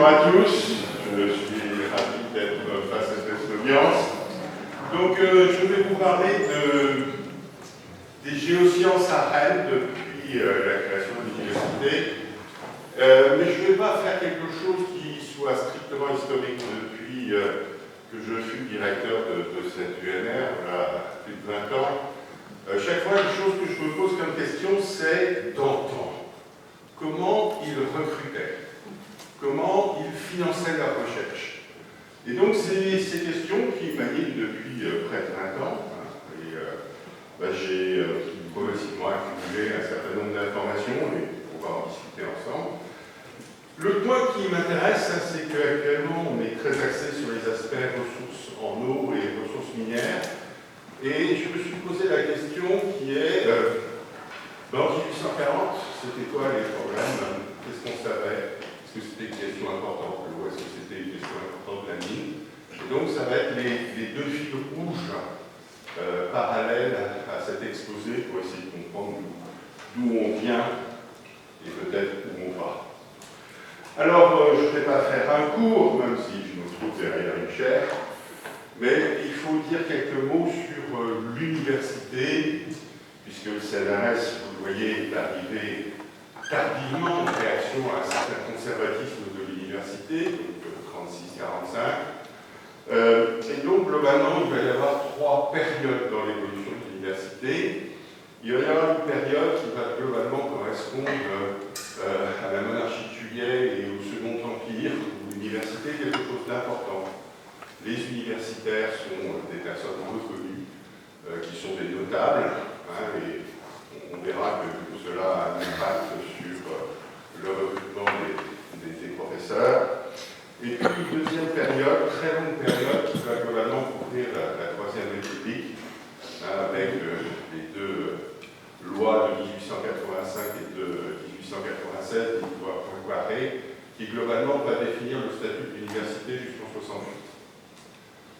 Bonjour à tous, je suis ravi d'être face à cette audience. Donc je vais vous parler des géosciences à Rennes depuis la création de l'université. Mais je ne vais pas faire quelque chose qui soit strictement historique depuis que je suis directeur de cette UNR, voilà, plus de 20 ans. Chaque fois, une chose que je me pose comme question, c'est d'entendre. Comment ils recrutaient? Comment ils finançaient leur recherche? Et donc, c'est ces questions qui m'animent depuis près de 20 ans. J'ai progressivement accumulé un certain nombre d'informations et on va en discuter ensemble. Le point qui m'intéresse, c'est qu'actuellement, on est très axé sur les aspects ressources en eau et ressources minières. Et je me suis posé la question qui est, en 1840, c'était quoi les problèmes? Qu'est-ce qu'on savait? Est-ce que c'était une question importante ou est-ce que c'était une question importante de la mine? Et donc ça va être les deux fils rouges parallèles à cet exposé pour essayer de comprendre d'où on vient et peut-être où on va. Alors, je ne vais pas faire un cours, même si je me trouve derrière une chaire, mais il faut dire quelques mots sur l'université, puisque le CNRS, vous le voyez, est arrivé tardivement en réaction à un certain conservatisme de l'université, donc 36-45. Et donc, globalement, il va y avoir trois périodes dans l'évolution de l'université. Il va y avoir une période qui va globalement correspondre à la monarchie de Juillet et au Second Empire, où l'université est quelque chose d'important. Les universitaires sont des personnes reconnues, qui sont des notables, et on verra que cela a un impact sur le recrutement des professeurs. Et puis une deuxième période, très longue période, qui va globalement couvrir la Troisième République, avec les deux lois de 1885 et de 1896, des lois Poincaré, qui globalement va définir le statut de l'université jusqu'en 68.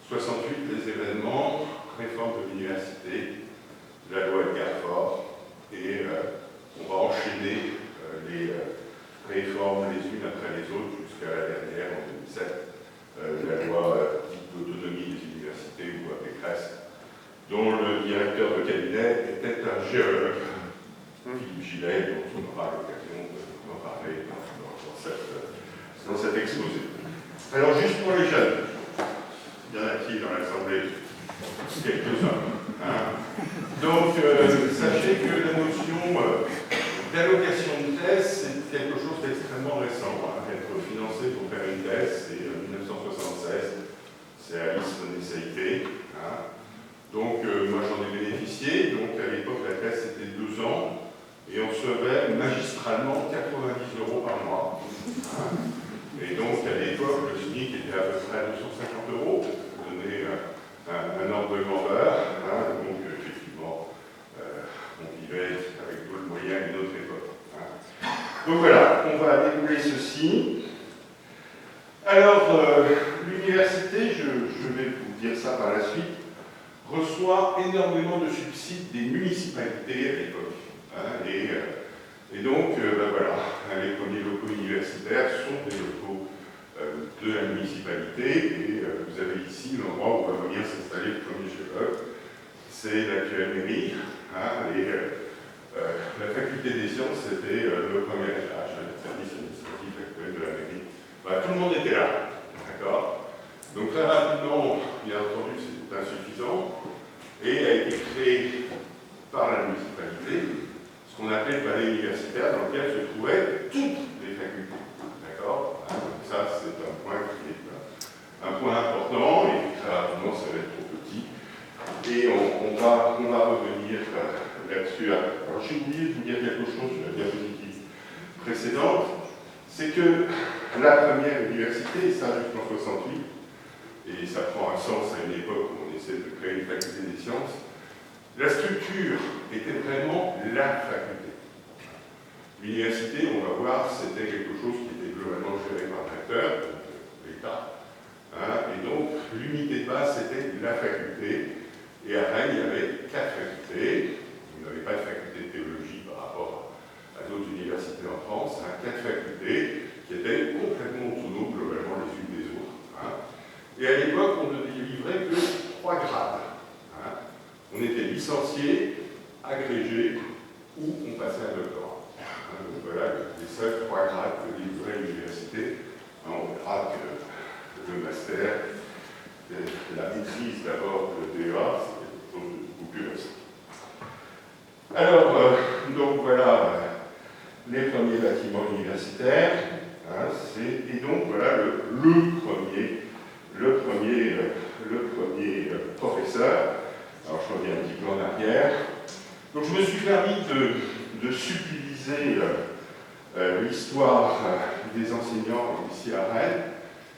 68, les événements, réforme de l'université, la loi Edgar Faure, et on va enchaîner les réformes les unes après les autres jusqu'à la dernière, en 2007, la loi d'autonomie des universités ou à Pécresse, dont le directeur de cabinet était un géologue, Philippe Gillet, dont on aura l'occasion d'en parler dans cet exposé. Alors, juste pour les jeunes, il y en a qui dans l'Assemblée? Quelques-uns. Donc, sachez que la notion d'allocation de thèse, c'est quelque chose d'extrêmement récent. Être financé pour faire une thèse, c'est 1976, c'est Alice René-Saïté. Donc, moi j'en ai bénéficié. Donc, à l'époque, la thèse c'était 2 ans et on recevait magistralement 90 € par mois. Et donc, à l'époque, le SMIC était à peu près 250 €, pour donner un ordre de grandeur. Donc, effectivement, on vivait avec d'autres moyens à une autre époque. Donc voilà, on va dérouler ceci. Alors, l'université, je vais vous dire ça par la suite, reçoit énormément de subsides des municipalités à l'époque. Et donc, voilà, les premiers locaux universitaires sont des locaux de la municipalité, et vous avez ici l'endroit où va venir s'installer le premier géologue. C'est l'actuelle mairie, et la faculté des sciences, c'était le premier étage, le service administratif actuel de la mairie. Tout le monde était là, d'accord? Donc très rapidement, bien entendu, c'est insuffisant, et a été créé par la municipalité ce qu'on appelait le palais universitaire, dans lequel se trouvaient toutes les facultés, d'accord? Donc ça, c'est un point qui est un point important, et très rapidement, ça va être trop petit, et on va revenir là-dessus. Alors j'ai oublié de vous dire quelque chose sur la diapositive précédente, c'est que la première université, ça jusqu'en 68, et ça prend un sens à une époque où on essaie de créer une faculté des sciences, la structure était vraiment la faculté. L'université, on va voir, c'était quelque chose qui était globalement géré par l'acteur, l'État. Et donc, l'unité de base, c'était la faculté. Et à Rennes, il y avait 4 facultés. Vous n'avez pas de faculté de théologie par rapport à d'autres universités en France. 4 facultés qui étaient complètement autonomes Et à l'époque, on ne délivrait que 3 grades. Hein. On était licencié, agrégé, ou on passait un doctorat. Hein, donc voilà les seuls 3 grades que délivrait l'université. Hein, on verra que le master, la maîtrise d'abord de DEA, c'est quelque chose de beaucoup plus récent. Alors, donc voilà les premiers bâtiments universitaires. Hein, et donc voilà le premier professeur. Alors je reviens un petit peu en arrière. Donc je me suis permis de subtiliser l'histoire des enseignants ici à Rennes.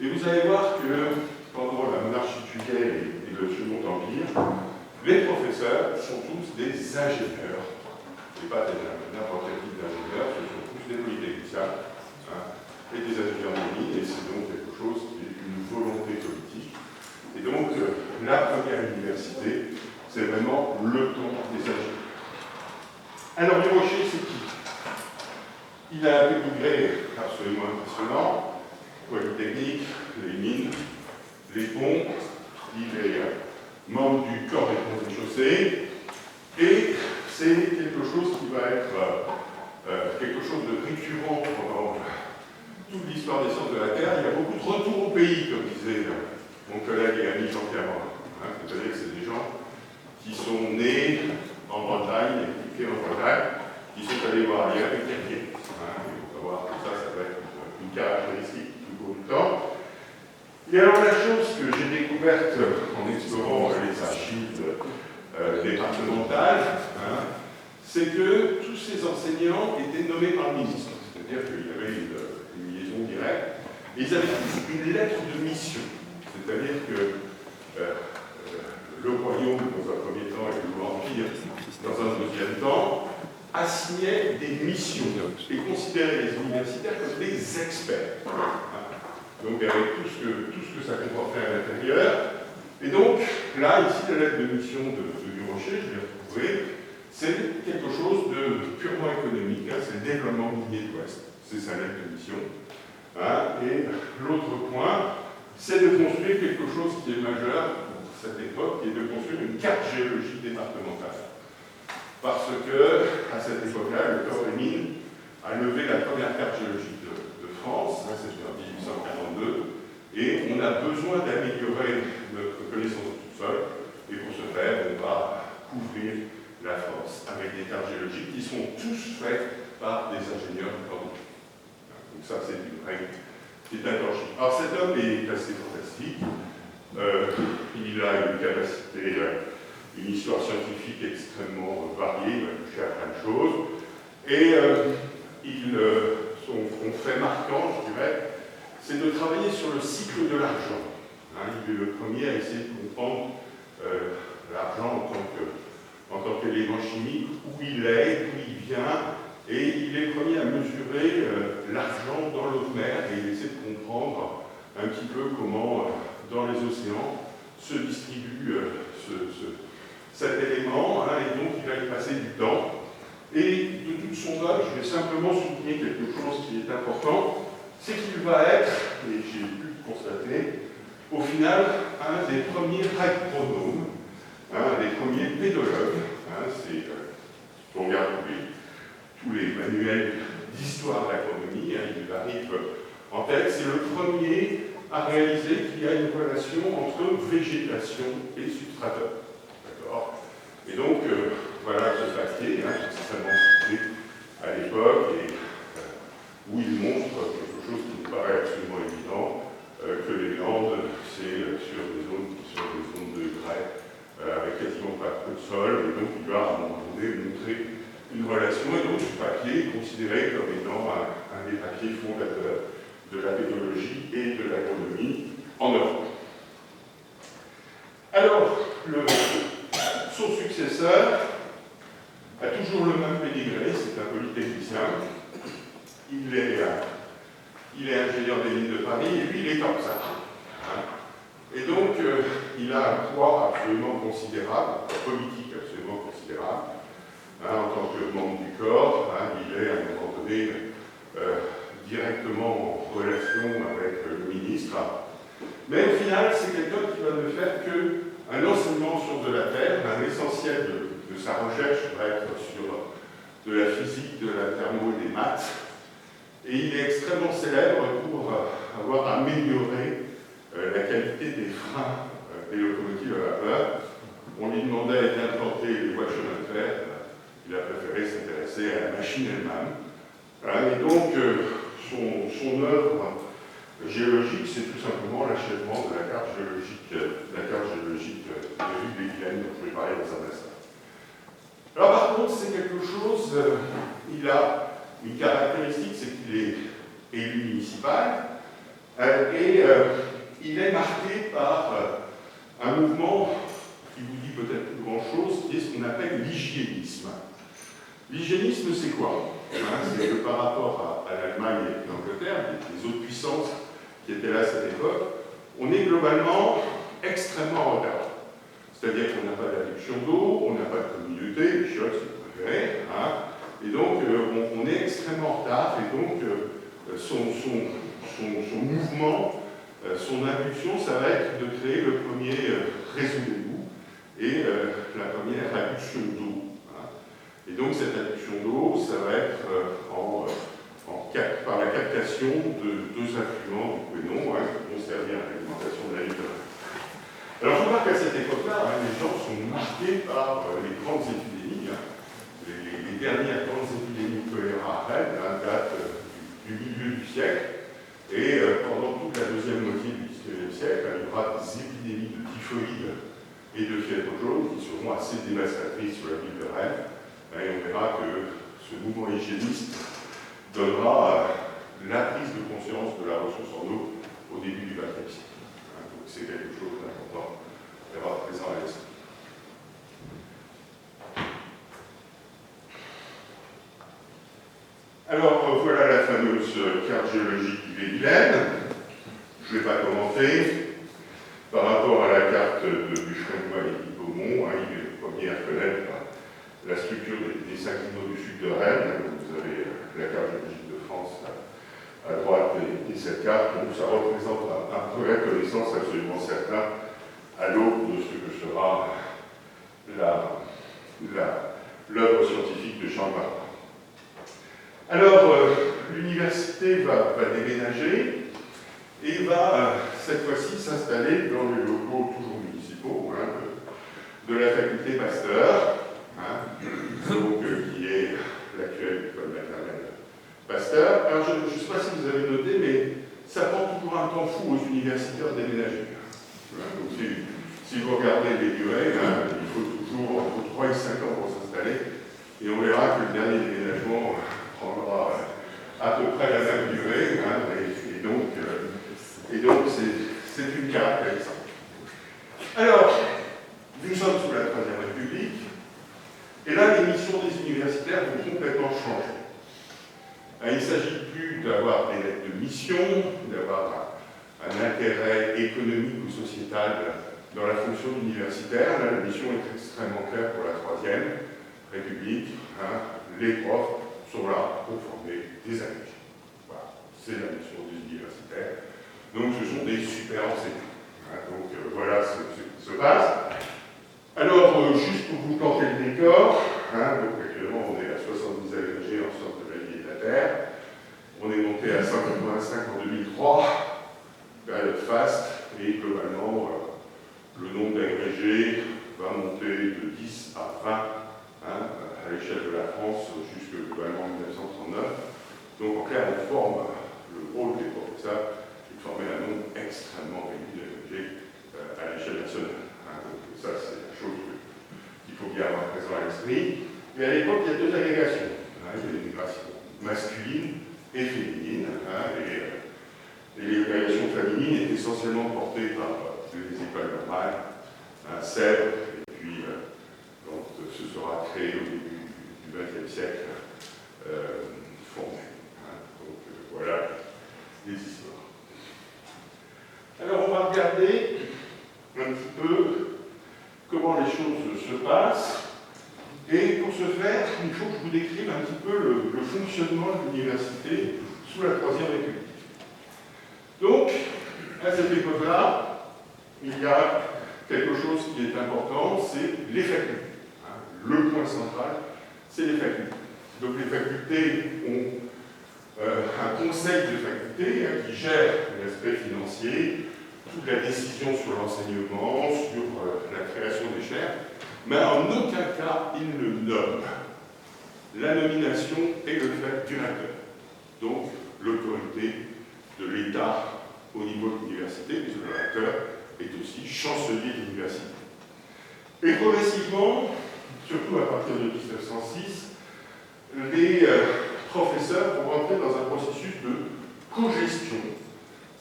Et vous allez voir que pendant la monarchie de Juillet et le Second Empire, les professeurs sont tous des ingénieurs. Et pas n'importe quel type d'ingénieurs, ce sont tous des polytechniciens, hein, et des ingénieurs de mine, et c'est donc quelque chose qui est une volonté politique. Et donc, la première université, c'est vraiment le temps des ingénieurs. Alors, du Rocher, c'est qui? Il a un pédigré absolument impressionnant. Polytechnique, les mines, les ponts, il est membre du corps des ponts et chaussées, et c'est quelque chose qui va être quelque chose de récurrent pendant toute l'histoire des sciences de la Terre. Il y a beaucoup de retours au pays, comme disait mon collègue et ami Jean-Pierre Morin. Hein, c'est-à-dire que c'est des gens qui sont nés en Bretagne, éduqués en Bretagne, qui sont allés voir ailleurs et qui reviennent. Hein, il faut savoir que ça va être une caractéristique tout au temps. Et alors la chose que j'ai découverte en explorant les archives départementales, hein, c'est que tous ces enseignants étaient nommés par le ministre. C'est-à-dire qu'il y avait une liaison directe. Et ils avaient tous une lettre de mission. C'est-à-dire que le royaume, dans un premier temps, et l'empire, dans un deuxième temps, assignait des missions et considérait les universitaires comme des experts. Donc avec tout ce que ça comportait à l'intérieur. Et donc, là, ici, la lettre de mission de Durocher, je l'ai retrouvée, c'est quelque chose de purement économique, hein, c'est le développement minier de l'Ouest, c'est sa lettre de mission. Hein, et l'autre point, c'est de construire quelque chose qui est majeur pour cette époque, qui est de construire une carte géologique départementale. Parce que, à cette époque-là, le corps des mines a levé la première carte géologique de France, hein, c'était en 1842, et on a besoin d'améliorer notre connaissance du sol, et pour ce faire, on va couvrir la France avec des cartes géologiques qui sont tous faites par des ingénieurs du corps. Donc ça, c'est une règle qui est intangible. Alors cet homme est assez fantastique. Il a une capacité, une histoire scientifique extrêmement variée, il va toucher à plein de choses. Et son fait marquant, je dirais, c'est de travailler sur le cycle de l'argent. Hein, il est le premier à essayer de comprendre l'argent en tant qu'élément chimique, où il est, d'où il vient, et il est le premier à mesurer l'argent dans l'eau de mer, et il essaie de comprendre un petit peu comment, dans les océans, se distribue cet élément, hein, et donc il va y passer du temps. Et de toute son œuvre, je vais simplement souligner quelque chose qui est important, c'est qu'il va être, et j'ai pu le constater, au final, un des premiers agronomes, un des premiers pédologues. Hein, on regarde tous les manuels d'histoire de l'agronomie, hein, il arrive en tête, c'est le premier à réaliser qu'il y a une relation entre végétation et substratum. D'accord ? Et donc, voilà ce papier, hein, extrêmement cité à l'époque, et où il montre quelque chose qui me paraît absolument évident, que les Landes, c'est sur des zones de grès, avec quasiment pas de sol, et donc il va à un moment donné montrer une relation, et donc ce papier est considéré comme étant un des papiers fondateurs de la pédologie et de l'agronomie en Europe. Alors, son successeur a toujours le même pédigré, c'est un polytechnicien. Il est ingénieur des mines de Paris, et lui, il est comme ça. Hein. Et donc, il a un poids absolument considérable, un poids politique absolument considérable. Hein, en tant que membre du corps, hein, il est à un moment donné directement en relation avec le ministre. Mais au final, c'est quelqu'un qui va ne faire qu'un enseignement sur de la Terre. L'essentiel de sa recherche va être sur de la physique, de la thermo et des maths. Et il est extrêmement célèbre pour avoir amélioré la qualité des freins des locomotives à vapeur. On lui demandait d'implanter les voies de chemin de fer. Il a préféré s'intéresser à la machine elle-même. Et donc, son œuvre géologique, c'est tout simplement l'achèvement de la carte géologique de Ville-et-Vilaine, dont je vais parler dans un instant. Alors par contre, c'est quelque chose, il a une caractéristique, c'est qu'il est élu municipal, et il est marqué par un mouvement qui vous dit peut-être plus grand-chose, qui est ce qu'on appelle l'hygiénisme. L'hygiénisme, c'est quoi? C'est que par rapport à l'Allemagne et l'Angleterre, les autres puissances qui étaient là à cette époque, on est globalement extrêmement en retard. C'est-à-dire qu'on n'a pas d'adduction d'eau, on n'a pas de communauté, les chiottes, si vous préférez, et donc on est extrêmement en retard, et donc son mouvement, son impulsion, ça va être de créer le premier réseau d'égout et la première adduction d'eau. Et donc cette adduction d'eau, ça va être par la captation de deux affluents du Couesnon qui vont servir à l'alimentation de la ville. Alors je remarque qu'à cette époque-là, les gens sont marqués par les grandes épidémies. Les dernières grandes épidémies de choléra à Rennes datent du milieu du siècle. Et pendant toute la deuxième moitié du XIXe siècle, il y aura des épidémies de typhoïde et de fièvre jaune qui seront assez dévastatrices sur la ville de Rennes. Et on verra que ce mouvement hygiéniste donnera la prise de conscience de la ressource en eau au début du XXe siècle. Donc c'est quelque chose d'important d'avoir présent à l'esprit. Alors voilà la fameuse carte géologique d'Ille-et-Vilaine. Je ne vais pas commenter. Par rapport à la carte de Buffrenois et de Beaumont, il est le premier à connaître la structure des synclinaux du sud de Rennes. Vous avez la carte géologique de France à droite et cette carte. Donc ça représente un progrès de connaissance absolument certain à l'aube de ce que sera l'œuvre scientifique de Charles Marat. Alors, l'université va déménager et va cette fois-ci s'installer dans les locaux toujours municipaux de la faculté Pasteur, donc, qui est l'actuelle école maternelle Pasteur. Alors, je ne sais pas si vous avez noté, mais ça prend toujours un temps fou aux universitaires de déménager. Donc, si vous regardez les durées, il faut toujours entre 3 et 5 ans pour s'installer, et on verra que le dernier déménagement prendra à peu près la même durée, et donc c'est une caractéristique. Alors, nous sommes sous la Troisième République, et là, les missions des universitaires vont complètement changer. Il ne s'agit plus d'avoir des lettres de mission, d'avoir un intérêt économique ou sociétal dans la fonction universitaire. Là, la mission est extrêmement claire pour la Troisième République. Les profs sont là pour former des agrégés. Voilà, c'est la mission des universitaires. Donc, ce sont des super enseignants. Donc, voilà ce qui se passe. Alors, juste pour vous planter le décor, donc actuellement, on est à 70 agrégés en sciences de la vie et de la Terre. On est monté à 185 en 2003, période faste, et globalement, le nombre d'agrégés va monter de 10 à 20 à l'échelle de la France jusque globalement en 1939. Donc en clair, on forme le rôle des professeurs et de former un nombre extrêmement réduit d'agrégés à l'échelle nationale. Donc ça, c'est la chose qu'il faut bien avoir présent à l'esprit. Et à l'époque, il y a deux agrégations. Il y a l'immigration masculine et féminine. Et l'agrégation féminine est essentiellement portée par les écoles normales, Sèvres, et puis quand ce sera créé au début du XXe siècle, formé. Donc voilà les histoires. Alors on va regarder un petit peu comment les choses se passent. Et pour ce faire, il faut que je vous décrive un petit peu le fonctionnement de l'université sous la Troisième République. Donc, À cette époque-là, il y a quelque chose qui est important, c'est les facultés. Le point central, c'est les facultés. Donc les facultés ont un conseil de faculté qui gère l'aspect financier, toute la décision sur l'enseignement, sur la création des chaires, mais en aucun cas il ne nomme. La nomination est le fait du recteur. Donc l'autorité de l'État au niveau de l'université, puisque le recteur est aussi chancelier de l'université. Et progressivement, surtout à partir de 1906, les professeurs vont rentrer dans un processus de cogestion.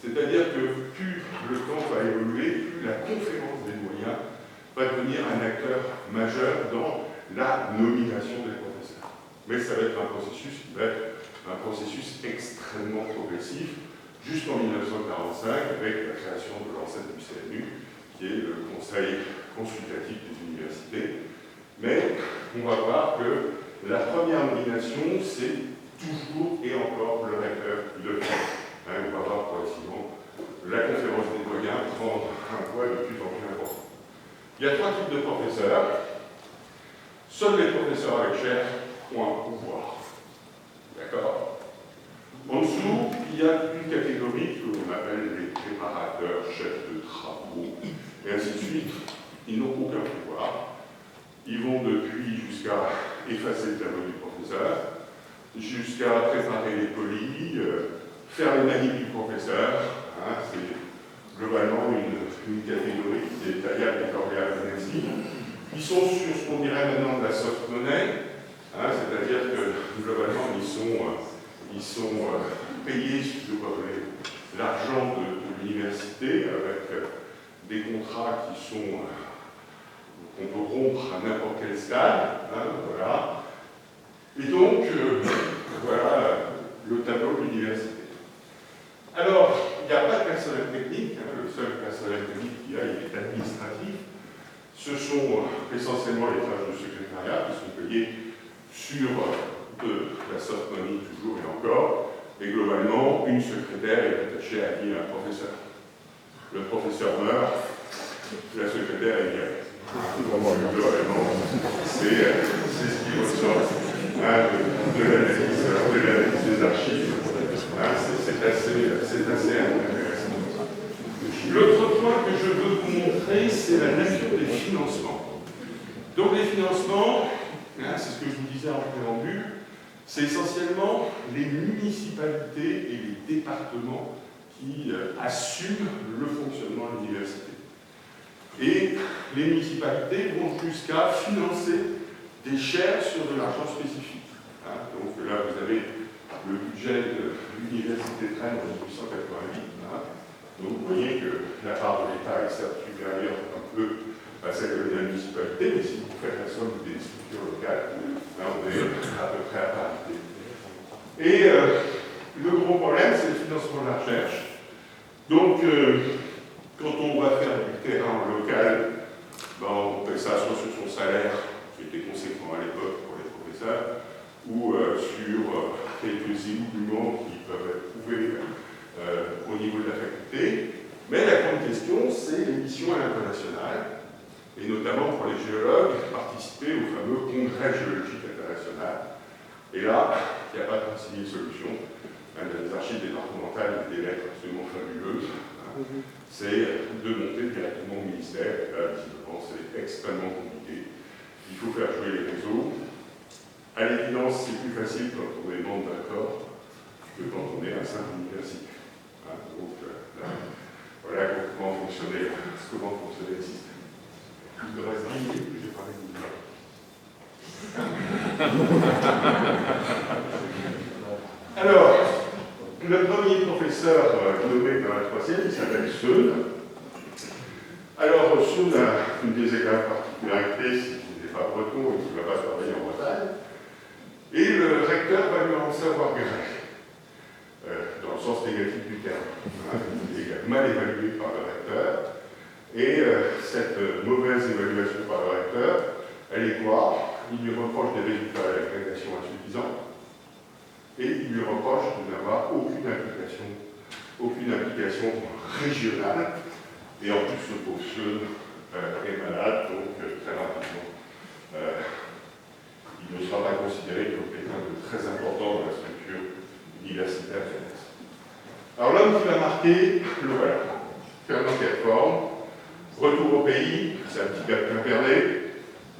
C'est-à-dire que plus le temps va évoluer, plus la conférence des moyens va devenir un acteur majeur dans la nomination des professeurs. Mais ça va être un processus qui va être un processus extrêmement progressif, jusqu'en 1945, avec la création de l'ancêtre du CNU, qui est le Conseil consultatif des universités. Mais on va voir que la première nomination, c'est toujours et encore le recteur qui le fait. On va voir progressivement la conférence des moyens prendre un poids de plus en plus important. Il y a trois types de professeurs. Seuls les professeurs avec chaire ont un pouvoir. D'accord? En dessous, il y a une catégorie que l'on appelle les préparateurs, chefs de travaux, et ainsi de suite. Ils n'ont aucun pouvoir. Ils vont depuis jusqu'à effacer le tableau du professeur, jusqu'à préparer les colis, faire les manips du professeur. C'est globalement une catégorie qui est taillable et corvéable ainsi. Ils sont sur ce qu'on dirait maintenant de la soft money, c'est-à-dire que globalement ils sont payés sur l'argent de l'université avec des contrats qui sont qu'on peut rompre à n'importe quel stade. Voilà. Et donc, voilà le tableau de l'université. Alors, il n'y a pas de personnel technique, le seul personnel technique qu'il y a, il est administratif. Ce sont essentiellement les tâches de secrétariat qui sont payées sur de la soft money toujours et encore, et globalement, une secrétaire est attachée à lier un professeur. Le professeur meurt, la secrétaire est virée. Globalement, c'est ce qui ressort de l'analyse des archives. C'est assez intéressant. L'autre point que je veux vous montrer, c'est la nature des financements. Donc les financements, c'est ce que je vous disais en préambule, c'est essentiellement les municipalités et les départements qui assument le fonctionnement de l'université. Et les municipalités vont jusqu'à financer des chaires sur de l'argent spécifique. Donc là, vous avez le budget de l'université de Rennes en 1888. Donc vous voyez que la part de l'État est certes supérieure un peu à celle de la municipalité, mais si vous faites la somme des structures locales, là on est à peu près à parité. Et le gros problème, c'est le financement de la recherche. Donc, quand on va faire du terrain local, on paie ça soit sur son salaire, qui était conséquent à l'époque pour les professeurs, ou sur quelques éboulements qui peuvent être trouvés au niveau de la faculté. Mais la grande question, c'est les missions à l'international, et notamment pour les géologues, participer au fameux congrès géologique international. Et là, il n'y a pas de 36 000 solutions. Dans les archives départementales, des lettres absolument fabuleuses. C'est de monter directement au ministère. Et là, visiblement, c'est extrêmement compliqué. Il faut faire jouer les réseaux. À l'évidence, c'est plus facile quand on est membre d'un corps que quand on est un simple universitaire. Donc, là, voilà comment fonctionnait le système. Il me reste 10 minutes que j'ai parlé de vous. Alors, le premier professeur nommé dans la troisième, il s'appelle Seul. Alors, Seul a une des particularités, c'est qu'il n'est pas breton et qu'il ne va pas travailler en Bretagne. Et le recteur va lui en savoir gré, dans le sens négatif du terme. Il est mal évalué par le recteur. Et cette mauvaise évaluation par le recteur, elle est quoi? Il lui reproche des résultats à l'agrégation insuffisants. Et il lui reproche de n'avoir aucune implication régional, et en plus le pauvre jeune est malade, donc très rapidement, il ne sera pas considéré comme quelqu'un de très important dans la structure universitaire française. Alors l'homme qui va marquer, le voilà, Fernand Quatreforme, retour au pays, c'est un petit gars de Quimperlé,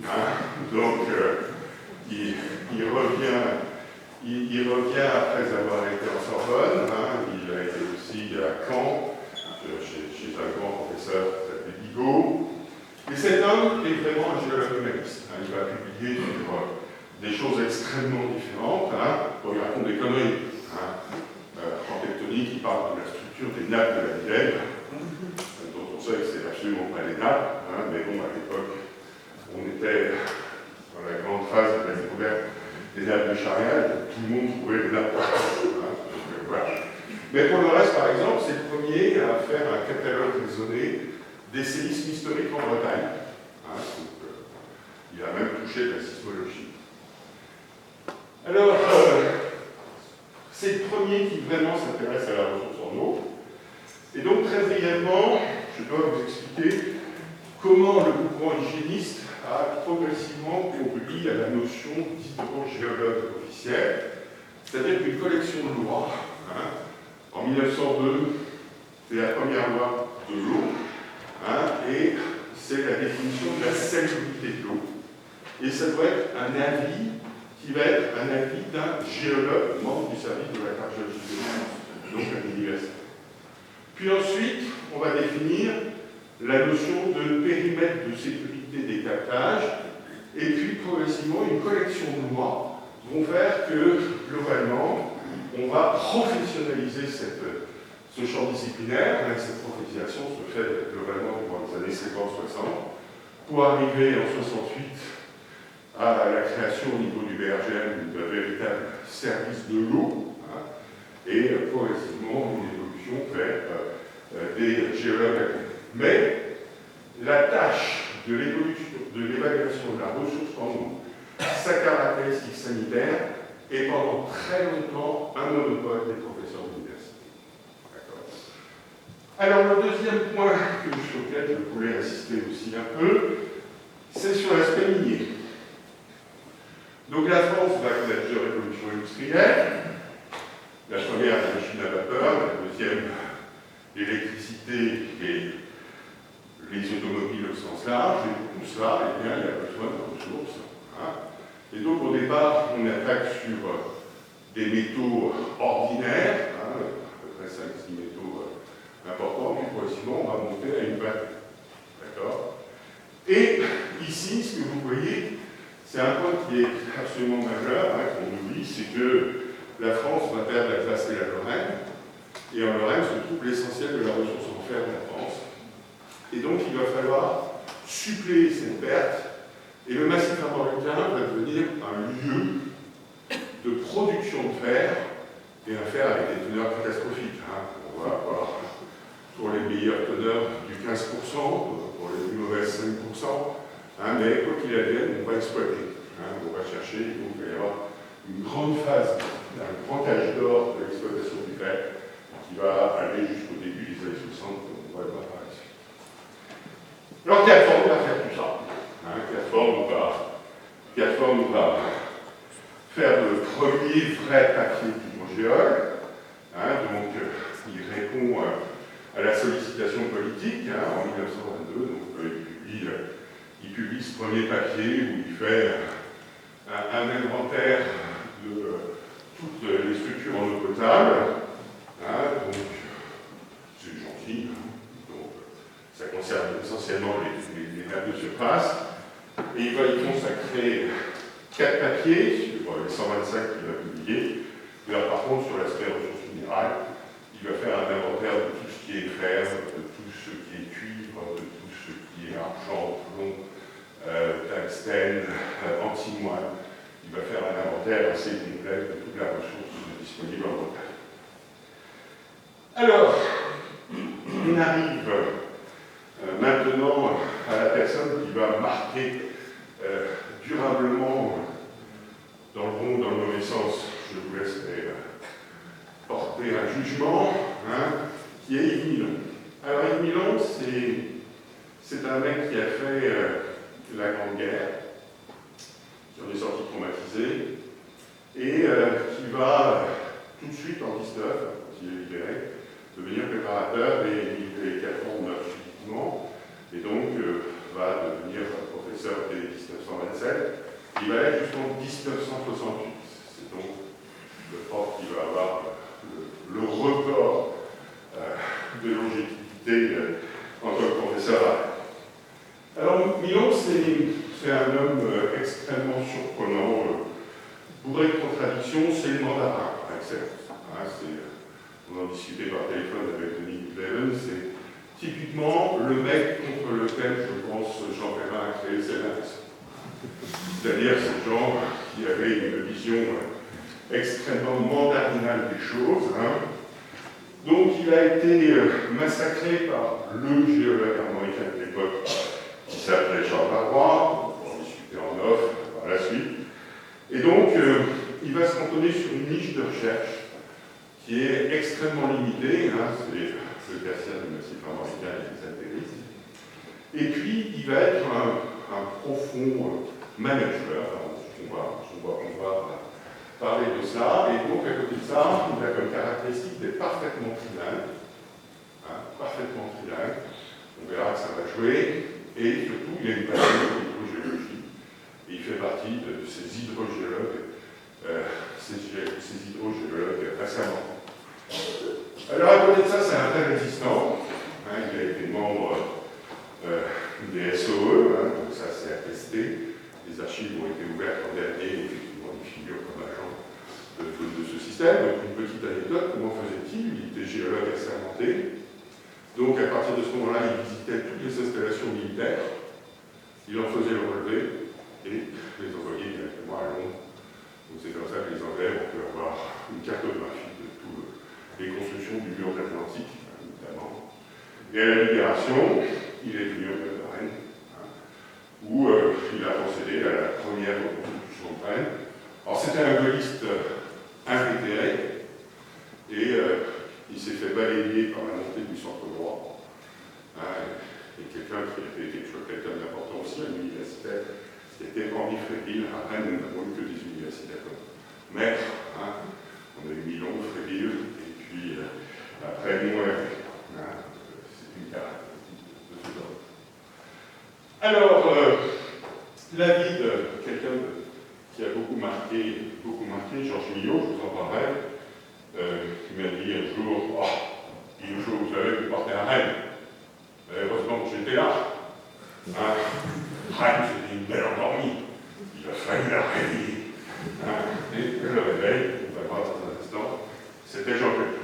hein, donc il revient après avoir été en Sorbonne, hein, il a été aussi à Caen, chez un grand professeur qui s'appelait Bigot. Et cet homme est vraiment un géologue humaniste. Hein, il va publier sur des choses extrêmement différentes. Hein. Bon, il raconte des conneries. Hein. En tectonique, il parle de la structure des nappes de la Vienne, dont on sait que c'est absolument pas les nappes, hein, mais bon, à l'époque, on était dans la grande phase de la découverte des nappes de Charial, tout le monde trouvait des nappes partout. Hein, donc, voilà. Mais pour le reste, par exemple, c'est le premier à faire un catalogue raisonné des séismes historiques en Bretagne. Hein, donc, il a même touché de la sismologie. Alors, c'est le premier qui vraiment s'intéresse à la ressource en eau. Et donc, très brièvement, je dois vous expliquer comment le mouvement hygiéniste a progressivement conduit à la notion d'hydrogéologue officiel, c'est-à-dire qu'une collection de lois, hein, en 1902, c'est la première loi de l'eau, hein, et c'est la définition de la salubrité de l'eau. Et ça doit être un avis qui va être un avis d'un géologue, membre du service de la cartologie de France, donc à l'université. Puis ensuite, on va définir la notion de périmètre de sécurité des captages, et puis progressivement, une collection de lois vont faire que, globalement, on va professionnaliser ce champ disciplinaire. Cette professionnalisation se fait globalement dans les années 50-60, pour arriver en 68 à la création au niveau du BRGM d'un véritable service de l'eau, hein, et progressivement une évolution vers des géologues. Mais la tâche de l'évaluation de la ressource en eau, sa caractéristique sanitaire, est pendant très longtemps un monopole des professeurs d'université. Alors le deuxième point sur lequel je voulais insister aussi un peu, c'est sur l'aspect minier. Donc la France va connaître deux révolutions industrielles. La première, la machine à vapeur, la deuxième, l'électricité et les automobiles au sens large. Et pour tout cela, eh bien, il y a besoin de ressources. Hein. Et donc au départ, on attaque sur des métaux ordinaires, hein, à peu près 5-6 métaux importants, puis progressivement, on va monter à une vingtaine. D'accord? Et ici, ce que vous voyez, c'est un point qui est absolument majeur, hein, qu'on oublie, c'est que la France va perdre l'Alsace et la Lorraine, et en Lorraine se trouve l'essentiel de la ressource en fer de la France. Et donc il va falloir suppléer cette perte, et le massif armoricain va devenir un lieu de production de fer, et un fer avec des teneurs catastrophiques. Hein. On va avoir pour les meilleurs teneurs du 15%, pour les plus mauvaises 5%. Hein, mais quoi qu'il advienne, on va exploiter. Hein, on va chercher, donc il va y avoir une grande phase, un grand âge d'or de l'exploitation du fer qui va aller jusqu'au début des années 60, on va le voir par ici. Alors Quatreforme va faire tout ça. Hein, Quatreforme va faire le premier vrai papier d'hydrogéologue. Hein, donc il répond à la sollicitation politique hein, en 1922, donc il publie ce premier papier où il fait un inventaire de toutes les structures en eau potable. Hein, donc, c'est gentil. Hein, donc, ça concerne essentiellement les nappes de surface. Et il va y consacrer 4 papiers sur les 125 qu'il va publier. Alors, par contre, sur l'aspect ressources minérales, il va faire un inventaire de tout ce qui est fer, de tout ce qui est cuivre, de tout ce qui est argent, plomb, tungstène, antimoine. Il va faire un inventaire assez complet de toute la ressource disponible en Bretagne. Alors, on arrive maintenant à la personne qui va marquer durablement, dans le bon ou dans le mauvais sens, je vous laisserai porter un jugement, hein, qui est Yves Milon. Alors Yves Milon, c'est un mec qui a fait la Grande Guerre, qui en est sorti traumatisé, et qui va tout de suite en 19, quand il est libéré, devenir préparateur et il est 4 ans ou 9 subitement, et donc va devenir professeur dès 1927. Il va être jusqu'en 1968. C'est donc le prof qui va avoir le record de longévité en tant que professeur. Alors, Milon, c'est un homme extrêmement surprenant, bourré de contradictions, c'est le mandarin, par excellence. On en discutait par téléphone avec Denis Gleven, c'est typiquement le mec contre lequel, je pense, Jean Perrin a créé Célinx. C'est-à-dire ces gens qui avaient une vision extrêmement mandarinale des choses. Donc il a été massacré par le géologue américain de l'époque qui s'appelait Charles Barrois, on va en discuter en off par la suite. Et donc il va se cantonner sur une niche de recherche qui est extrêmement limitée, c'est le tertiaire du massif américain et des altéristes. Et puis il va être un profond manager, on va parler de ça, et donc à côté de ça, il a comme caractéristique d'être parfaitement trilingue, on verra que ça va jouer, et surtout il a une passion pour l'hydrogéologie, et il fait partie de ces hydrogéologues assez importants. Alors à côté de ça, c'est un très résistant, il a été membre des SOE, donc ça c'est attesté. Les archives ont été ouvertes en dernier, effectivement, il figure comme agent de ce système. Donc, une petite anecdote, comment faisait-il? Il était géologue assermenté. Donc, à partir de ce moment-là, il visitait toutes les installations militaires. Il en faisait le relevé et les envoyait directement à Londres. Donc, c'est comme ça que les Anglais ont pu avoir une cartographie de toutes les constructions du mur atlantique, notamment. Et à la Libération, il est venu à Rennes, où il a procédé à la première reconstruction de Rennes. Alors c'était un gaulliste invétéré, et il s'est fait balayer par la montée du centre droit. Et quelqu'un qui a fait quelqu'un d'important aussi à l'université, c'était Henri Fréville. À Rennes, nous n'avons eu que des universitaires comme maître. On a eu Milon, Fréville, et puis après moi, c'est une caractéristique de ce genre. Alors, la vie de quelqu'un qui a beaucoup marqué Georges Millot, je vous en parlerai, qui m'a dit un jour, vous savez, vous partez à Rennes. Mais heureusement que j'étais là. Rennes, c'était une belle endormie. Il a fallu la réveiller. Et je le réveille, on va voir dans un instant, c'était Jean-Claude.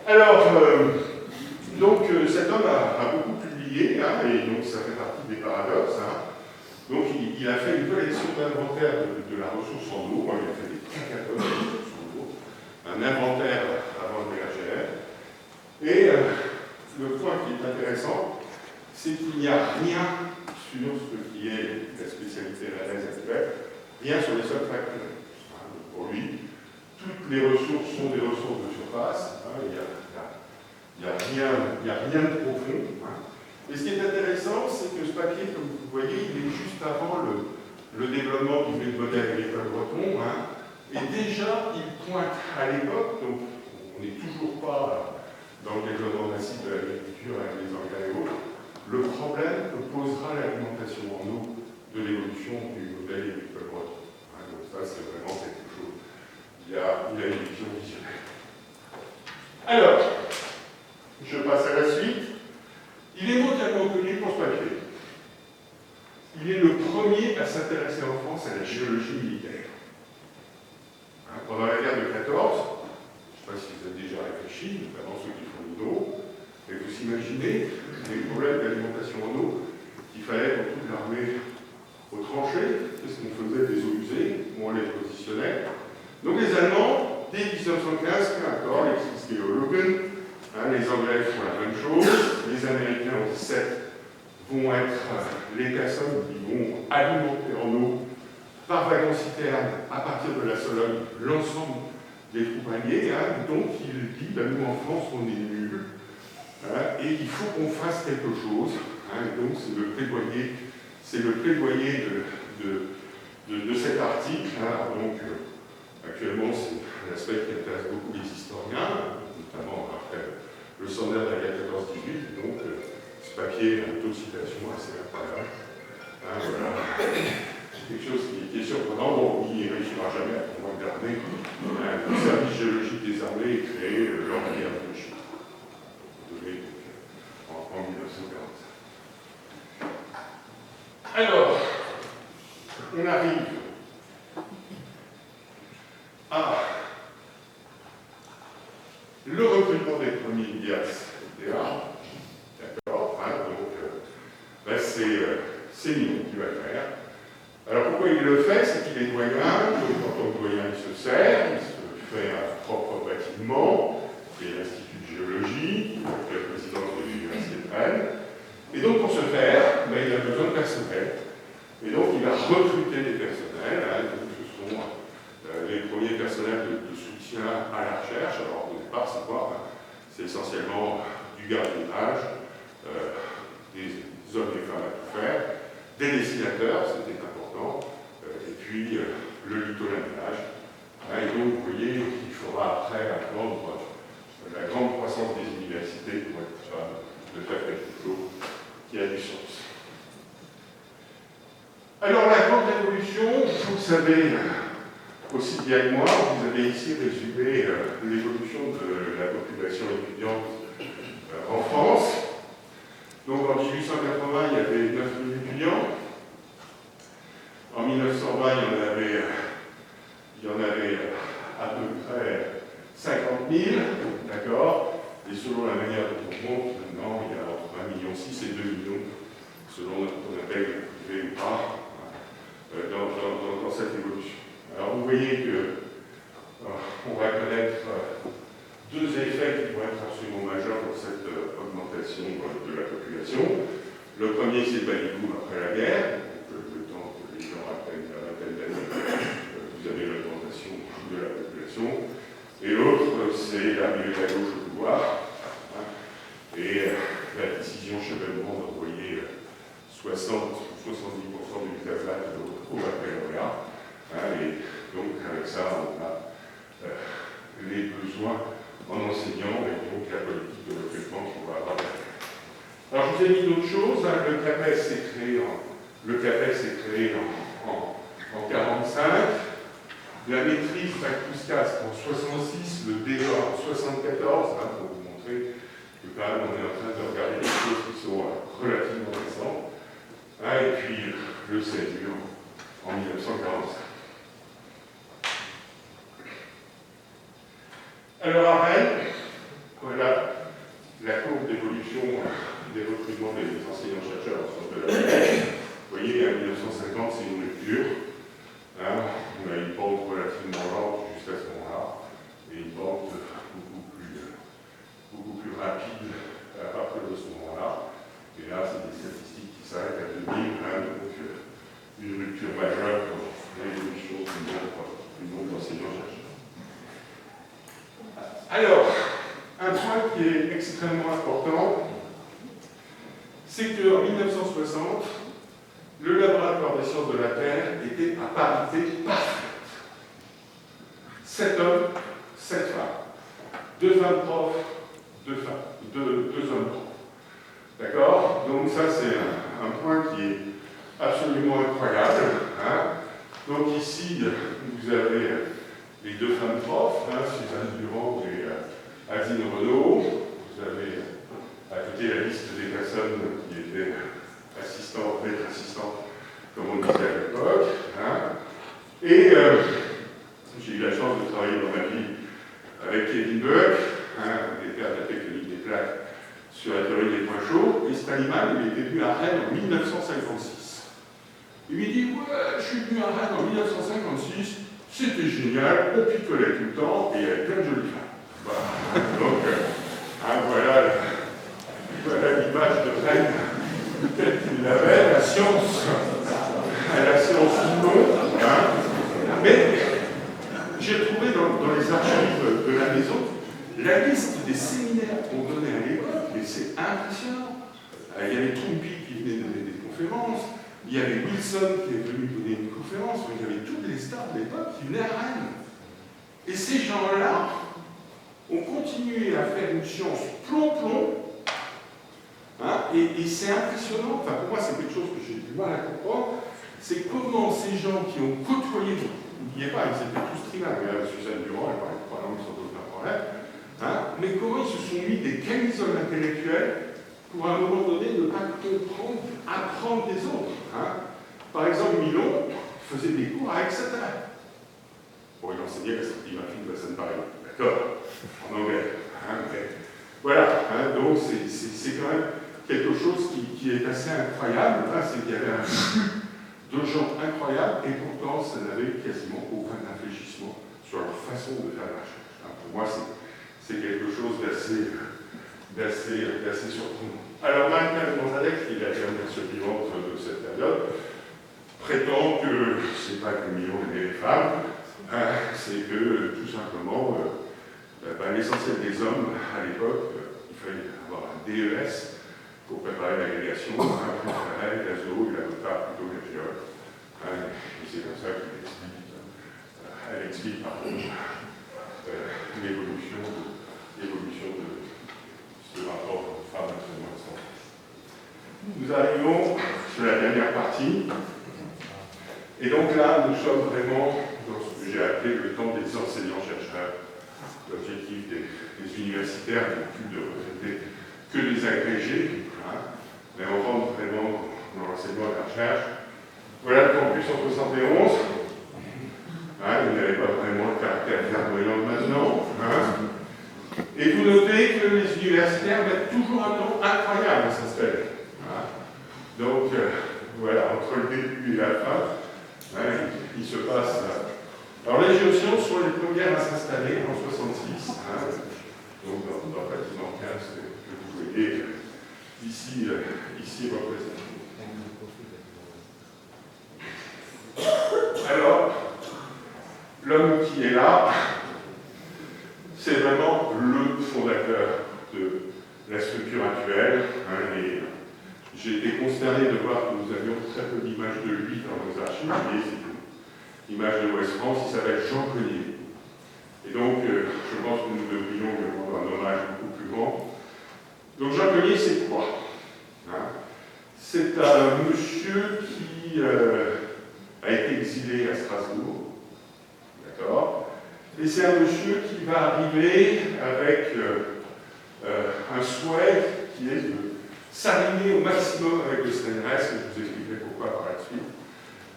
Alors, donc cet homme a beaucoup publié, et donc ça fait partie des paradoxes. Donc il a fait une collection d'inventaires de la ressource en eau, il a fait des cacatones de ressources en eau, un inventaire avant le PRGR. Et le point qui est intéressant, c'est qu'il n'y a rien sur ce qui est la spécialité rennaise actuelle, rien sur les sols fracturés. Pour lui, toutes les ressources sont des ressources de surface, il n'y a rien de profond. Et ce qui est intéressant, c'est que ce papier, comme vous voyez, il est juste avant le développement du modèle agricole breton, et déjà il pointe à l'époque, donc on n'est toujours pas dans le développement massif de l'agriculture avec les engrais et autres, le problème que posera l'alimentation en eau de l'évolution du modèle agricole breton. Donc ça, c'est vraiment quelque chose. Il y a une vision visionnaire. Alors, je passe à la suite. Il est mondialement connu pour ce papier. Il est le premier à s'intéresser en France à la géologie militaire. Pendant la guerre de 14, je ne sais pas si vous avez déjà réfléchi, notamment ceux qui font l'eau, mais vous imaginez les problèmes d'alimentation en eau qu'il fallait pour toute l'armée aux tranchées. Qu'est-ce qu'on faisait des eaux usées? On les positionnait. Donc les Allemands, dès 1915, d'accord, les Kriegsgeologen, les Anglais font la même chose, les Américains en 17 vont être les personnes qui vont alimenter en eau par wagon-citerne à partir de la Sologne l'ensemble des troupes alliées. Donc il dit, nous en France on est nuls, Et il faut qu'on fasse quelque chose. Et donc c'est le plaidoyer de cet article. Donc actuellement c'est un aspect qui intéresse beaucoup les historiens, notamment après le sondaire de la guerre 14-18. Donc ce papier a un taux de citation assez incroyable. Voilà. C'est quelque chose qui est surprenant. Bon, il n'y réussira jamais à pouvoir garder. Le service géologique des armées est créé lors de la guerre de Chine, en 1945. Alors, on arrive à le recrutement des premiers IAS, etc. D'accord, donc c'est Mignon qui va le faire. Alors pourquoi il le fait? C'est qu'il est doyen, donc en tant que doyen il se sert, il se fait un propre bâtiment, qui est l'Institut de géologie, qui est la présidence de l'Université de Rennes. Et donc pour ce faire, il a besoin de personnel. Et donc il va recruter des personnels, donc ce sont les premiers personnels de soutien à la recherche. Alors au départ, c'est quoi? C'est essentiellement du gardiennage, des hommes et femmes à tout faire, des dessinateurs, c'était important, et puis le litholamage. Et donc vous voyez, il faudra après attendre la grande croissance des universités pour être capable de faire quelque chose qui a du sens. Alors la grande révolution, vous le savez aussi bien que moi, vous avez ici résumé l'évolution de la population étudiante en France. Donc en 1880, il y avait 9 000 étudiants. En 1920, il y en avait à peu près 50 000, d'accord? Et selon la manière dont on compte, maintenant, il y a entre 1,6 million et 2 millions, selon ce qu'on appelle privé ou pas, dans cette évolution. Alors vous voyez qu'on va connaître deux effets qui vont être absolument majeurs dans cette augmentation de la population. Le premier, c'est le baby-boom après la guerre. Donc, le temps que les gens après une vingtaine d'années, vous avez l'augmentation de la population. Et l'autre, c'est l'arrivée de la gauche au pouvoir. Et la décision Chevènement d'envoyer 60 ou 70% du Taflat au baccalauréat. Et donc, avec ça, on a les besoins en enseignant et donc la politique de recrutement qu'on va avoir. Alors, je vous ai mis d'autres choses. Le CAPES est créé en 1945. La maîtrise Bac+4 en 1966, le DEA en 1974, pour vous montrer que quand même on est en train de regarder des choses qui sont relativement récentes. Et puis le CSU en 1945. Alors à Rennes, voilà la courbe d'évolution des recrutements des enseignants-chercheurs en sciences de la vie. Vous voyez, en 1950, c'est une rupture. On a une pente relativement lente jusqu'à ce moment-là, et une pente beaucoup plus rapide à partir de ce moment-là. Et là, c'est des statistiques qui s'arrêtent à 2000, donc une rupture majeure dans l'évolution du nombre d'enseignants-chercheurs. Alors, un point qui est extrêmement important, c'est qu'en 1960, le laboratoire des sciences de la Terre était à parité parfaite. 7 hommes, 7 femmes. 2 femmes profs, 2 hommes profs. D'accord? Donc ça, c'est un point qui est absolument incroyable. Donc ici, vous avez les 2 femmes profs, Suzanne Durand et Azine Renaud. Vous avez à côté la liste des personnes qui étaient assistantes, maîtres assistantes, comme on disait à l'époque. Et j'ai eu la chance de travailler dans ma vie avec Kevin Buck, des pères de la tectonique des plaques, sur la théorie des points chauds. Et Steinman, il était venu à Rennes en 1956. Il lui dit: ouais, je suis venu à Rennes en 1956, c'était génial, on picolait tout le temps et il y avait plein de jolies femmes. Voilà. Donc, voilà l'image de Rennes telle qu'il l'avait, la science du nom. Mais j'ai trouvé dans les archives de la maison la liste des séminaires qu'on donnait à l'époque, les il y avait Wilson qui est venu donner une conférence, il y avait toutes les stars de l'époque qui venaient à Rennes. Et ces gens-là ont continué à faire une science plomb-plomb, hein, et c'est impressionnant, enfin pour moi c'est quelque chose que j'ai du mal à comprendre, c'est comment ces gens qui ont côtoyé, n'oubliez pas, ils étaient tous trilingues, hein, Suzanne Durand, elle parlait trois langues sans aucun problème, hein, mais comment ils se sont mis des camisoles intellectuelles pour à un moment donné ne pas comprendre, apprendre des autres. Hein. Par exemple, Milon faisait des cours à Exeter. Bon, il enseignait la stratigraphie de la Seine-Paris, d'accord, en anglais. Hein, mais voilà, hein, donc c'est quand même quelque chose qui est assez incroyable, hein, c'est qu'il y avait un flux de gens incroyables, et pourtant ça n'avait quasiment aucun infléchissement sur leur façon de faire la recherche. Hein, pour moi, c'est quelque chose d'assez surprenant. Alors, Marie-Claire Montalec, qui est la dernière survivante de cette période, prétend que c'est pas que Milon aimait les femmes, hein, c'est que tout simplement, l'essentiel des hommes à l'époque, il fallait avoir un DES pour préparer l'agrégation, hein, préférait l'azo et la nota plutôt que la viole. Hein, et c'est comme ça qu'elle explique l'évolution de ce rapport femme absolument extraordinaire. Nous arrivons sur la dernière partie, et donc là, nous sommes vraiment dans ce que j'ai appelé le temps des enseignants-chercheurs. L'objectif des universitaires n'est plus de recruter que des agrégés, hein, mais on rentre vraiment dans l'enseignement et la recherche. Voilà le campus en 71. Hein, il n'avait pas vraiment le caractère verdoyant de maintenant. Hein. Et vous notez que les universitaires mettent toujours un temps incroyable à s'installer. Hein. Donc, voilà, entre le début et la fin, hein, il se passe. Alors, les géosciences sont les premières à s'installer en 66. Hein. Donc, dans le bâtiment 15 que vous voyez ici représenté. Alors, l'homme qui est là, c'est vraiment le fondateur de la structure actuelle. Hein, et j'ai été consterné de voir que nous avions très peu d'images de lui dans nos archives. Mais c'est une image de Ouest France, il s'appelle Jean Cognier. Et donc, je pense que nous devrions lui rendre un hommage beaucoup plus grand. Donc, Jean Cognier, c'est quoi? Hein, c'est un monsieur qui a été exilé à Strasbourg. D'accord? Et c'est un monsieur qui va arriver avec un souhait qui est de s'aligner au maximum avec le CNRS, et je vous expliquerai pourquoi par la suite.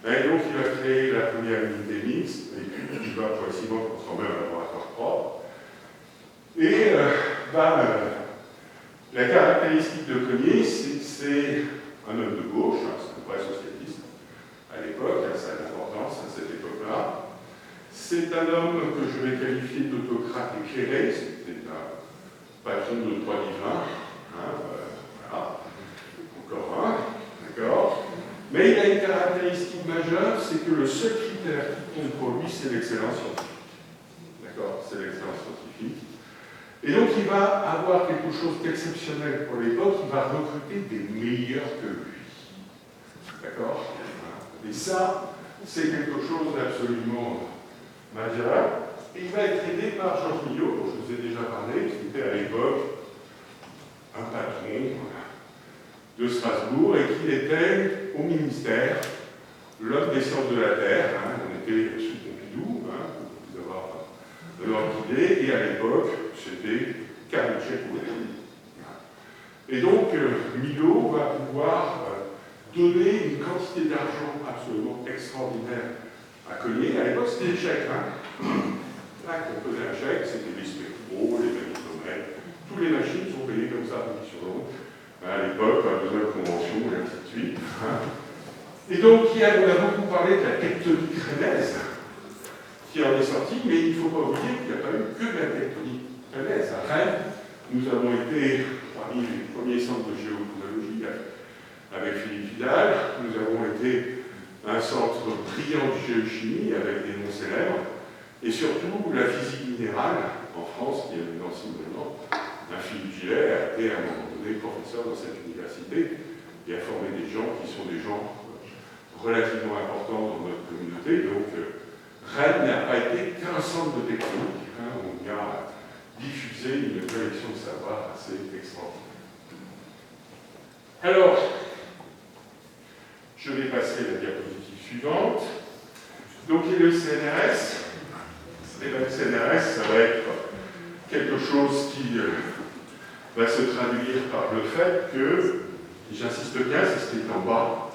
Et donc il va créer la première unité mixte, et puis il va progressivement transformer un laboratoire propre. Et la caractéristique de Cognier, c'est que c'est un homme de gauche, hein, c'est un vrai socialiste à l'époque, ça a l'importance à cette époque-là. C'est un homme que je vais qualifier d'autocrate éclairé, c'était un patron de droit divin, hein, voilà, encore un, d'accord. Mais il a une caractéristique majeure, c'est que le seul critère qui compte pour lui, c'est l'excellence scientifique. D'accord, c'est l'excellence scientifique. Et donc il va avoir quelque chose d'exceptionnel pour l'époque, il va recruter des meilleurs que lui. D'accord. Et ça, c'est quelque chose d'absolument majeur. Et il va être aidé par Georges Millot, dont je vous ai déjà parlé, qui était à l'époque un patron de Strasbourg et qui était au ministère l'homme des sciences de la Terre. Hein, on était sous Pompidou, hein, pour vous avoir un ordre d'idée, et à l'époque, c'était Karlitschek. Et donc, Millot va pouvoir donner une quantité d'argent absolument extraordinaire à Cognier. À l'époque, c'était des chèques. Hein. Là, on faisait un chèque, c'était les spectros, les magnétomètres, toutes les machines sont payées comme ça, sur l'eau. À l'époque, pas besoin de convention, et ainsi de suite. Et donc, on a beaucoup parlé de la tectonique rennaise qui en est sortie, mais il ne faut pas oublier qu'il n'y a pas eu que de la tectonique rennaise. À Rennes, nous avons été parmi les premiers centres de géochronologie avec Philippe Vidal. Nous avons été un centre brillant de géochimie avec des noms célèbres, et surtout la physique minérale en France, qui est un enseignement. Philippe Gillet a été à un moment donné professeur dans cette université et a formé des gens qui sont des gens relativement importante dans notre communauté. Donc, Rennes n'a pas été qu'un centre de technique. On y a diffusé une collection de savoir assez extraordinaire. Alors, je vais passer à la diapositive suivante. Donc, et le CNRS, le CNRS, ça va être quelque chose qui va se traduire par le fait que, j'insiste bien, c'est ce qui est en bas,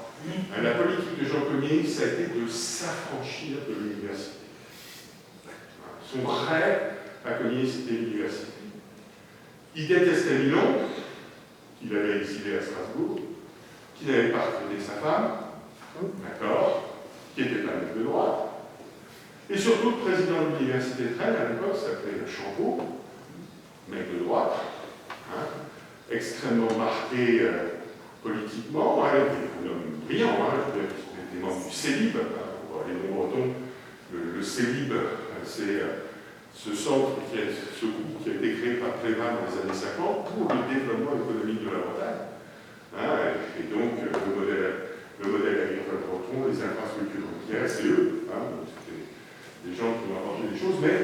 la politique de Jean Cognier, ça a été de s'affranchir de l'université. Son rêve à Cognier, c'était l'université. Il détestait Milan, qu'il avait exilé à Strasbourg, qui n'avait pas recruté sa femme, d'accord, qui était un mec de droite, et surtout le président de l'université de Rennes, à l'époque, s'appelait Champeau, mec de droite, extrêmement marqué politiquement, un homme brillant, il était membre du CELIB, pour les non-bretons, le CELIB, c'est ce centre, ce groupe qui a été créé par Prévan dans les années 50 pour le développement économique de la Bretagne. Et donc, le modèle agricole breton, les infrastructures routières, c'est eux. C'était des gens qui ont apporté des choses, mais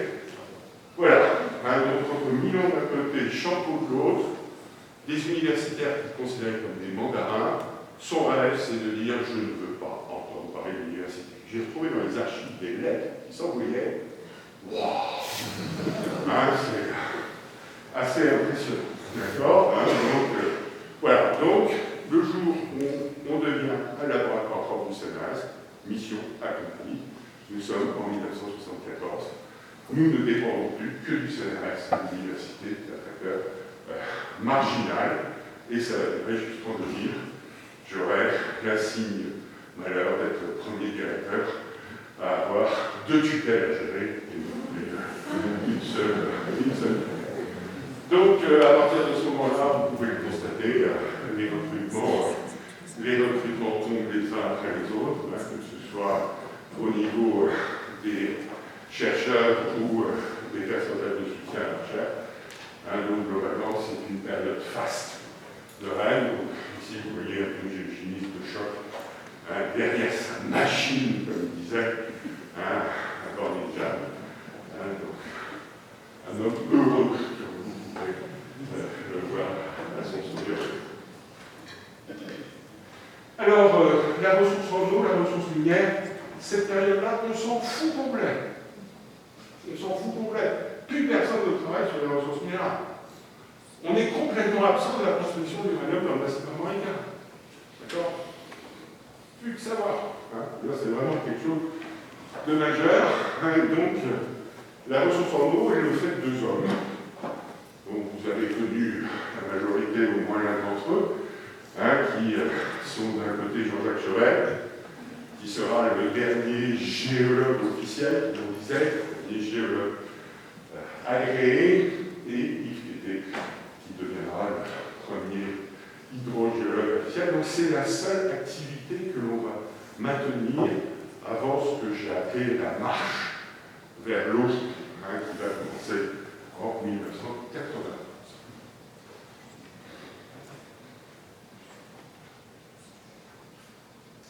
voilà. Donc, entre Milan d'un côté, Champeau de l'autre, des universitaires qui sont considérés comme des mandarins, son rêve, c'est de dire je ne veux pas entendre parler de l'université. J'ai retrouvé dans les archives des lettres qui s'envoyaient. Wow. C'est assez impressionnant. D'accord. Donc, voilà. Donc, le jour où on devient un laboratoire fort du CNRS, mission accomplie. Nous sommes en 1974. Nous ne dépendons plus que du CNRS, de l'université, d'un facteur marginal. Et ça va durer jusqu'en 2000. J'aurai l'insigne malheur d'être le premier directeur à avoir 2 tutelles à gérer et une seule. Donc, à partir de ce moment-là, vous pouvez le constater, les recrutements tombent les uns après les autres, que ce soit au niveau des chercheurs ou des personnels de soutien à la recherche. Donc, globalement, c'est une période faste de Rennes. Donc, ici, vous voyez un peu le chimiste de choc derrière sa machine, comme il disait, un Bornéja. Donc, un homme heureux, comme vous pouvez le voir à son sourire. Alors, la ressource en eau, la ressource minière, cette période-là, on s'en fout complet. On s'en fout complet. Plus personne ne travaille sur les ressources minérales. On est complètement absent de la prospection d'uranium dans le bassin américain. D'accord? Plus que savoir. Là, c'est vraiment quelque chose de majeur. Donc, la ressource en eau est le fait de 2 hommes. Donc, vous avez connu la majorité, au moins l'un d'entre eux, qui sont d'un côté Jean-Jacques Chauvel, qui sera le dernier géologue officiel, comme on disait, le dernier géologue agréé, et Yves Tété, qui deviendra le premier hydrogéologue officiel. Donc c'est la seule activité que l'on va maintenir avant ce que j'ai appelé la marche vers l'eau, qui va commencer en 1991.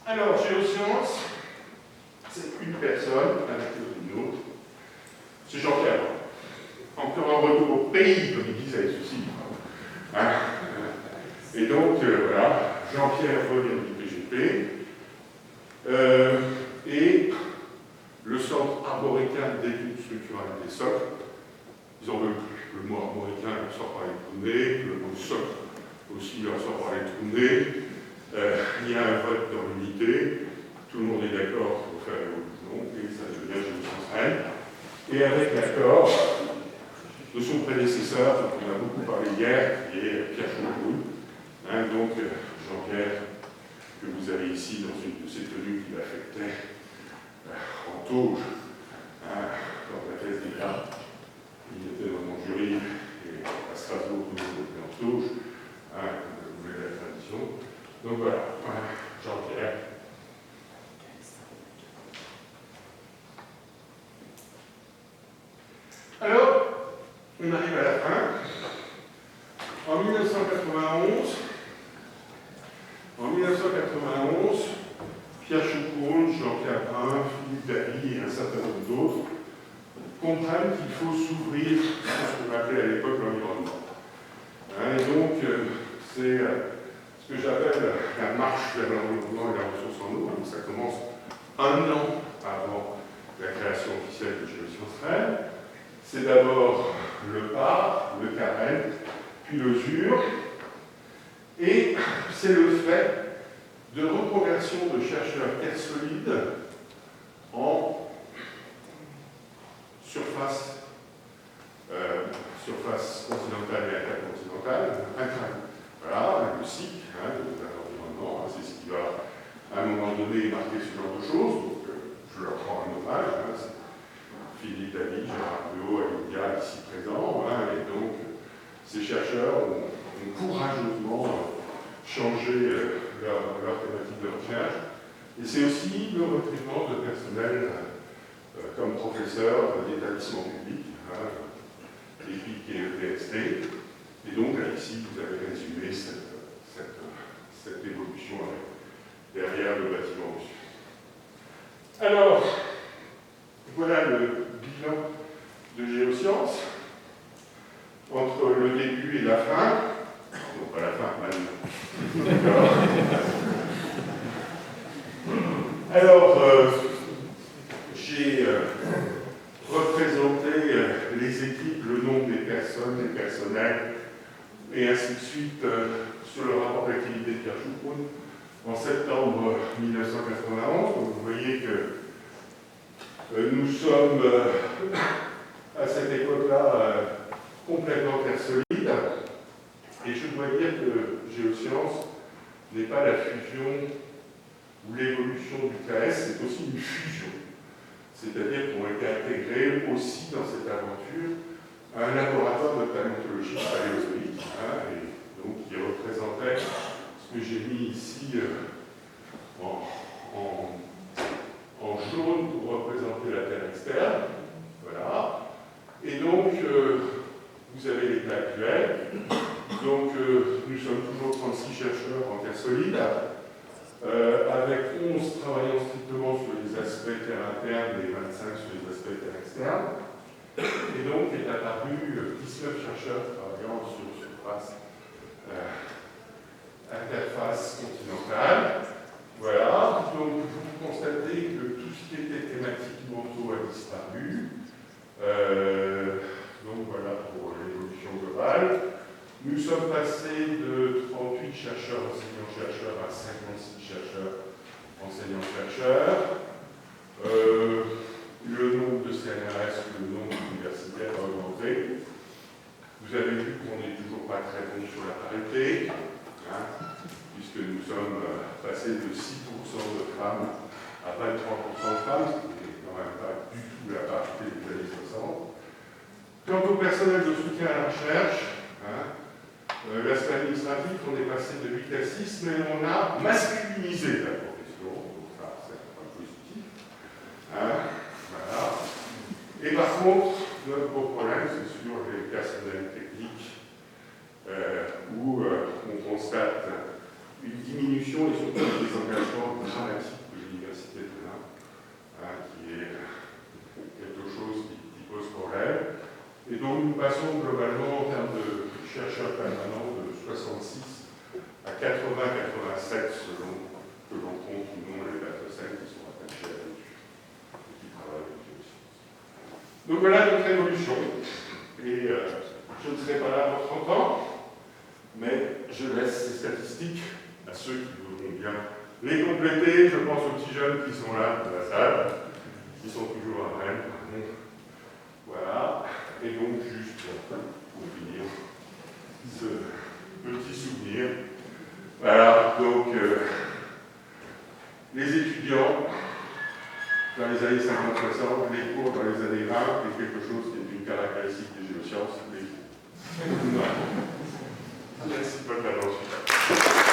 Alors, géosciences, c'est une personne avec une autre. C'est Jean-Pierre. Encore un retour au pays, comme il disait ceci. Et donc, voilà, Jean-Pierre revient du PGP. Et le centre arborécal d'études structurales des sols, ils en veulent plus. Le mot arborécal leur sort par les trous de nez, le mot sol aussi leur sort par les trous de nez. Il y a un vote dans l'unité, tout le monde est d'accord pour faire l'évolution, et ça devient géosciences Rennes. Et avec l'accord de son prédécesseur, dont on a beaucoup parlé hier, qui est Pierre Choucroune, donc Jean-Pierre, que vous avez ici dans une de ces tenues qu'il affectait en tauge, dans la thèse d'État. Il était dans mon jury, et à Strasbourg, tout le monde était en tauge, comme vous voulez la tradition. Donc voilà, Jean-Pierre. Alors, on arrive à la fin. En 1991, Pierre Choucroune, Jean-Pierre Brun, Philippe Daly et un certain nombre d'autres comprennent qu'il faut s'ouvrir à ce qu'on appelait à l'époque l'environnement. Et donc, c'est ce que j'appelle la marche vers l'environnement et la ressource en eau. Donc, ça commence 1 an avant la création officielle de Géosciences Rennes. C'est d'abord le PAR, le CAREN, puis le ZUR. Et c'est le fait de reconversion de chercheurs terre solide en surface continentale et intercontinentale. Voilà, le cycle de l'environnement, c'est ce qui va à un moment donné marquer ce genre de choses. Donc, je leur rends un hommage. C'est Philippe Daly, Gérard Buot, Alidia ici présents. Et donc, ces chercheurs ont courageusement changé leur thématique de recherche. Et c'est aussi le recrutement de personnel comme professeur d'établissements publics, EPIC et EPST. Et donc, là, ici, vous avez résumé cette évolution derrière le bâtiment reçu. Alors, voilà le bilan de Géosciences entre le début et la fin. Non, pas la fin, maintenant. Alors, j'ai représenté les équipes, le nombre des personnes, des personnels, et ainsi de suite, sur le rapport d'activité de Pierre Choucroune en septembre 1991. Donc, vous voyez que nous sommes, à cette époque-là, complètement terre solide. Et je dois dire que Géosciences n'est pas la fusion ou l'évolution du KS, c'est aussi une fusion. C'est-à-dire qu'on a été intégrés aussi dans cette aventure à un laboratoire de paléontologie paléozoïque, et donc qui représentait ce que j'ai mis ici en jaune pour représenter la Terre externe. Voilà. Et donc, vous avez l'état actuel. Donc, nous sommes toujours 36 chercheurs en terre solide, avec 11 travaillant strictement sur les aspects terre interne et 25 sur les aspects terre externe. Et donc, est apparu 19 chercheurs travaillant sur surface interface continentale. Voilà. Donc, vous constatez que tout ce qui était thématique manteau a disparu. Donc, voilà pour l'évolution globale. Nous sommes passés de 38 chercheurs enseignants-chercheurs à 56 chercheurs enseignants-chercheurs. Le nombre de CNRS, le nombre d'universitaires a augmenté. Vous avez vu qu'on n'est toujours pas très bon sur la parité, puisque nous sommes passés de 6% de femmes à 23% de femmes, ce qui n'est quand même pas du tout la parité des années 60. Quant au personnel de soutien à la recherche, l'aspect administratif, on est passé de 8 à 6, mais on a masculinisé la profession, donc ça, c'est un point positif. Voilà. Et par contre, notre gros problème, c'est sur les personnels techniques, où on constate une diminution et surtout des engagements dramatiques de l'Université de Lyon, qui est quelque chose qui pose problème. Et donc, nous passons globalement en termes de chercheurs permanents de 66 à 80-87 selon que l'on compte ou non les bateaux-celles qui sont attachés à l'étude et qui travaillent avec Géosciences. Donc voilà notre évolution. Et je ne serai pas là pour 30 ans, mais je laisse ces statistiques à ceux qui voudront bien les compléter. Je pense aux petits jeunes qui sont là dans la salle, qui sont toujours à Rennes. Voilà. Et donc, juste pour finir, ce petit souvenir. Voilà, donc, les étudiants, dans les années 50-60, les cours dans les années 20, est quelque chose qui est une caractéristique des géosciences. Merci de votre attention.